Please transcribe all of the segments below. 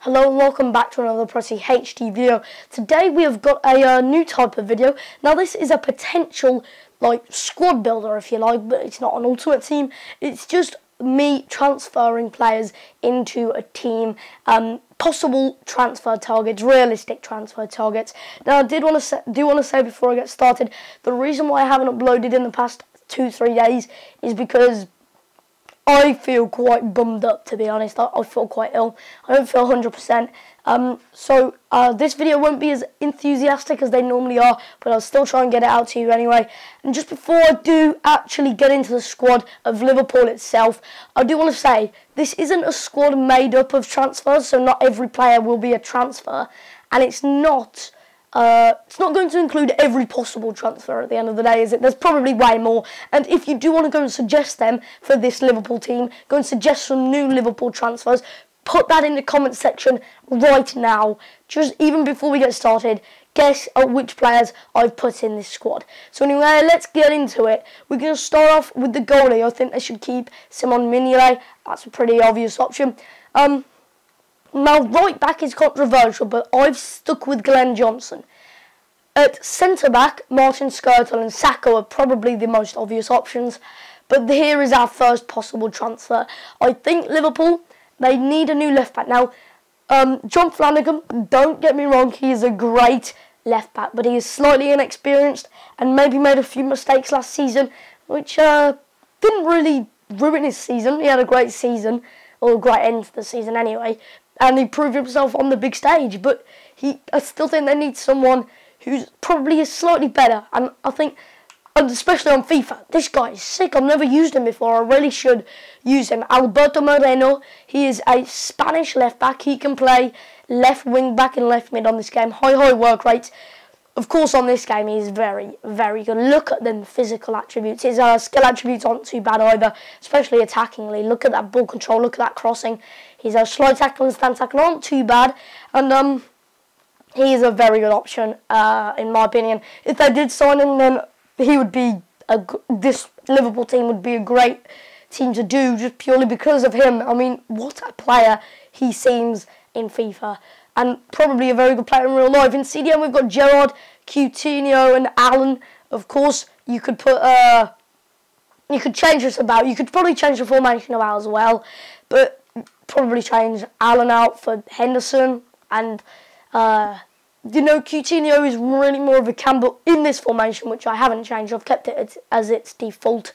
Hello and welcome back to another Pretty HD video. Today we have got a new type of video. Now this is a potential squad builder, if you like, but it's not an ultimate team. It's just me transferring players into a team, possible transfer targets, realistic transfer targets. Now I do want to say before I get started, the reason why I haven't uploaded in the past 2-3 days is because I feel quite bummed up, to be honest. I feel quite ill. I don't feel 100%. So this video won't be as enthusiastic as they normally are, but I'll still try and get it out to you anyway. And just before I do actually get into the squad of Liverpool itself, I do want to say this isn't a squad made up of transfers, so not every player will be a transfer, and it's not going to include every possible transfer at the end of the day, is it? There's probably way more. And if you do want to go and suggest them for this Liverpool team, go and suggest some new Liverpool transfers, put that in the comment section right now. Just even before we get started, guess at which players I've put in this squad. So anyway, let's get into it. We're going to start off with the goalie. I think they should keep Simon Mignolet. That's a pretty obvious option. Now, right back is controversial, but I've stuck with Glenn Johnson. At centre-back, Martin Skrtel and Sacco are probably the most obvious options, but here is our first possible transfer. I think Liverpool, they need a new left-back. Now, John Flanagan, don't get me wrong, he is a great left-back, but he is slightly inexperienced and maybe made a few mistakes last season, which didn't really ruin his season. He had a great season, or a great end to the season anyway, and he proved himself on the big stage, but I still think they need someone who's probably is slightly better, and I think, especially on FIFA, this guy is sick. I've never used him before. I really should use him. Alberto Moreno, he is a Spanish left back. He can play left wing back and left mid on this game. High work rate. Of course, on this game, he's very, very good. Look at them physical attributes. His skill attributes aren't too bad either, especially attackingly. Look at that ball control. Look at that crossing. His slide tackle and stand tackle aren't too bad, and he is a very good option, in my opinion. If they did sign him, then he would be this Liverpool team would be a great team to do, just purely because of him. I mean, what a player he seems in FIFA, and probably a very good player in real life. In CDM, we've got Gerrard, Coutinho, and Allen. Of course, you could put you could change this about. You could probably change the formation about as well, but probably change Allen out for Henderson and. Coutinho is really more of a cam, but in this formation, which I haven't changed, I've kept it as its default.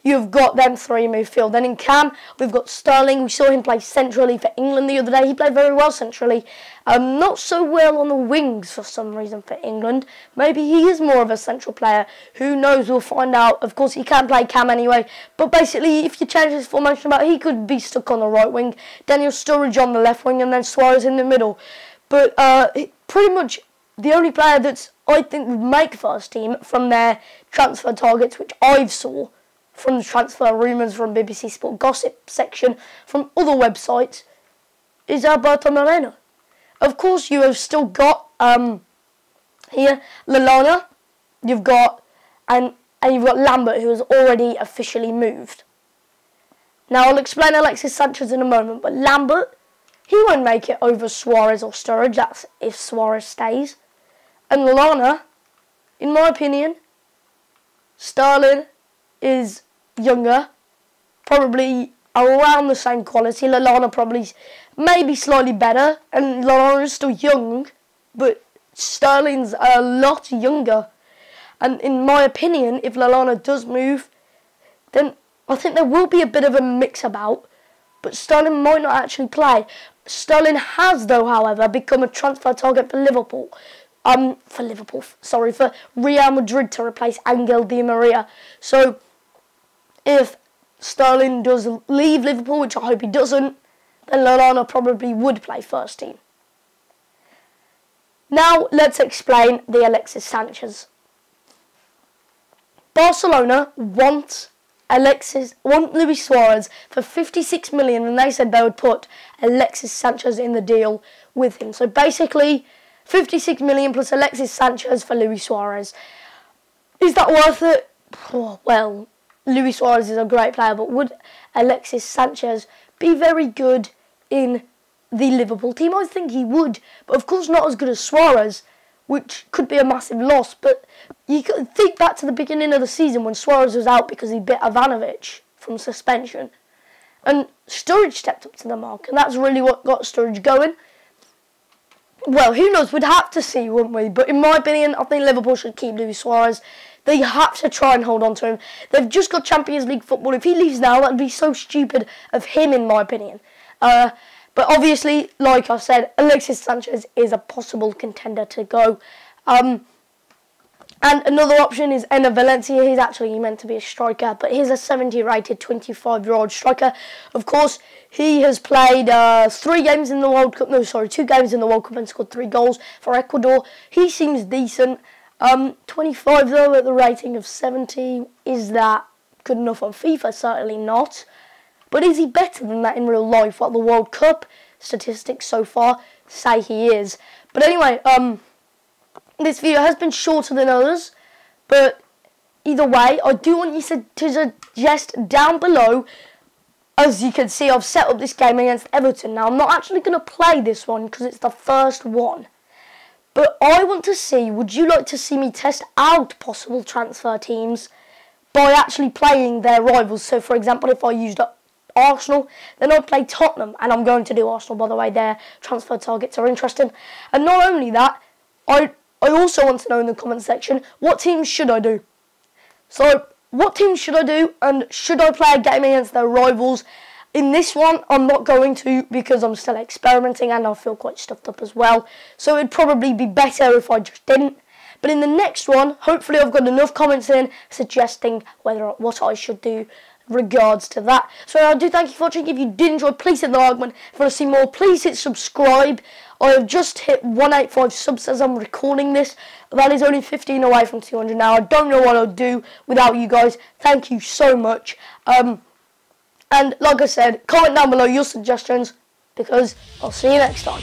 You've got them three midfield. Then in cam, we've got Sterling. We saw him play centrally for England the other day. He played very well centrally. Not so well on the wings for some reason for England. Maybe he is more of a central player. Who knows? We'll find out. Of course, he can play cam anyway. But basically, if you change his formation about, he could be stuck on the right wing. Daniel Sturridge on the left wing, and then Suarez in the middle. But pretty much the only player that I think would make first team from their transfer targets, which I've saw from the transfer rumours from BBC Sport Gossip section, from other websites, is Alberto Moreno. Of course, you have still got here Lallana, you've got and you've got Lambert, who has already officially moved. Now I'll explain Alexis Sanchez in a moment, but Lambert, he won't make it over Suarez or Sturridge. That's if Suarez stays. And Lallana, in my opinion, Sterling is younger, probably around the same quality. Lallana probably maybe slightly better, and Lallana is still young, but Sterling's a lot younger. And in my opinion, if Lallana does move, then I think there will be a bit of a mix about, but Sterling might not actually play. Sterling has, though, however, become a transfer target for Liverpool. For Real Madrid to replace Angel Di Maria. So, if Sterling does leave Liverpool, which I hope he doesn't, then Lallana probably would play first team. Now, let's explain the Alexis Sanchez. Barcelona want Luis Suarez for 56 million, and they said they would put Alexis Sanchez in the deal with him. So basically, 56 million plus Alexis Sanchez for Luis Suarez. Is that worth it? Well, Luis Suarez is a great player, but would Alexis Sanchez be very good in the Liverpool team? I think he would, but of course not as good as Suarez, which could be a massive loss. But you could think back to the beginning of the season when Suarez was out because he bit Ivanovic from suspension. And Sturridge stepped up to the mark, and that's really what got Sturridge going. Well, who knows? We'd have to see, wouldn't we? But in my opinion, I think Liverpool should keep Luis Suarez. They have to try and hold on to him. They've just got Champions League football. If he leaves now, that would be so stupid of him, in my opinion. But obviously, like I said, Alexis Sanchez is a possible contender to go. And another option is Valencia. He's actually meant to be a striker, but he's a 70-rated 25-year-old striker. Of course, he has played 3 games in the World Cup. No, sorry, 2 games in the World Cup and scored 3 goals for Ecuador. He seems decent. 25 though at the rating of 70. Is that good enough on FIFA? Certainly not. But is he better than that in real life? What the World Cup statistics so far say he is. But anyway, this video has been shorter than others, but either way, I do want you to suggest down below. As you can see, I've set up this game against Everton. Now, I'm not actually going to play this one because it's the first one. But I want to see, would you like to see me test out possible transfer teams by actually playing their rivals? So, for example, if I used up Arsenal, then I'd play Tottenham. And I'm going to do Arsenal, by the way. Their transfer targets are interesting. And not only that, I also want to know in the comment section, what teams should I do? So, what teams should I do, and should I play a game against their rivals? In this one, I'm not going to because I'm still experimenting and I feel quite stuffed up as well. So it'd probably be better if I just didn't. But in the next one, hopefully I've got enough comments in suggesting what I should do regards to that. So I do thank you for watching. If you did enjoy, please hit the like button. If you want to see more, please hit subscribe. I have just hit 185 subs as I'm recording this. That is only 15 away from 200 now. I don't know what I'll do without you guys. Thank you so much. And like I said, comment down below your suggestions because I'll see you next time.